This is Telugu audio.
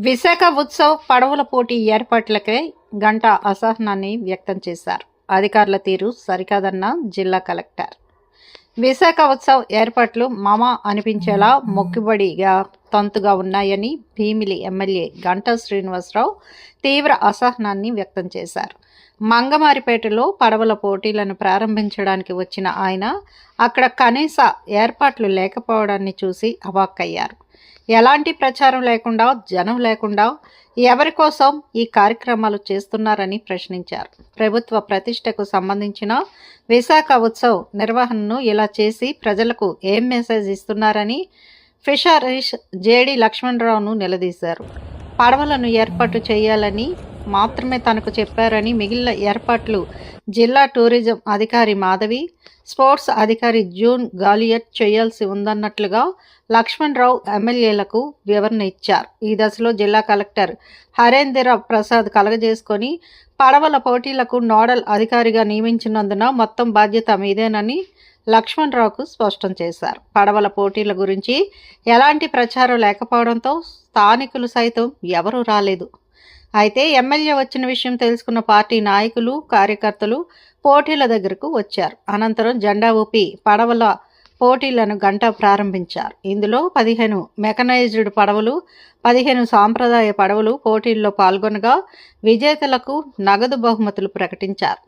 విశాఖ ఉత్సవ్ పడవల పోటీ ఏర్పాట్లకై గంటా అసహనాన్ని వ్యక్తం చేశారు. అధికారుల తీరు సరికాదన్న జిల్లా కలెక్టర్. విశాఖ ఉత్సవ్ ఏర్పాట్లు మామ అనిపించేలా మొక్కుబడిగా తంతుగా ఉన్నాయని భీమిలి ఎమ్మెల్యే గంటా శ్రీనివాసరావు తీవ్ర అసహనాన్ని వ్యక్తం చేశారు. మంగమారిపేటలో పడవల పోటీలను ప్రారంభించడానికి వచ్చిన ఆయన అక్కడ కనీస ఏర్పాట్లు లేకపోవడాన్ని చూసి అవాక్కయ్యారు. ఎలాంటి ప్రచారం లేకుండా, జనం లేకుండా ఎవరి కోసం ఈ కార్యక్రమాలు చేస్తున్నారని ప్రశ్నించారు. ప్రభుత్వ ప్రతిష్టకు సంబంధించిన విశాఖ ఉత్సవ్ నిర్వహణను ఇలా చేసి ప్రజలకు ఏం మెసేజ్ ఇస్తున్నారని ఫిషరీస్ జేడి లక్ష్మణరావును నిలదీశారు. పడవలను ఏర్పాటు చేయాలని మాత్రమే తనకు చెప్పారని, మిగిలిన ఏర్పాట్లు జిల్లా టూరిజం అధికారి మాధవి, స్పోర్ట్స్ అధికారి జూన్ గాలియట్ చేయాల్సి ఉందన్నట్లుగా లక్ష్మణరావు ఎమ్మెల్యేలకు వివరణ ఇచ్చారు. ఈ దశలో జిల్లా కలెక్టర్ హరేంద్ర ప్రసాద్ కలగజేసుకొని పడవల పోటీలకు నోడల్ అధికారిగా నియమించినందున మొత్తం బాధ్యత మీదేనని లక్ష్మణరావుకు స్పష్టం చేశారు. పడవల పోటీల గురించి ఎలాంటి ప్రచారం లేకపోవడంతో స్థానికులు సైతం ఎవరూ రాలేదు. అయితే ఎమ్మెల్యే వచ్చిన విషయం తెలుసుకున్న పార్టీ నాయకులు, కార్యకర్తలు పోటీల దగ్గరకు వచ్చారు. అనంతరం జెండా ఊపి పడవల పోటీలను గంటా ప్రారంభించారు. ఇందులో 15 మెకనైజ్డ్ పడవలు, 15 సాంప్రదాయ పడవలు పోటీల్లో పాల్గొనగా విజేతలకు నగదు బహుమతులు ప్రకటించారు.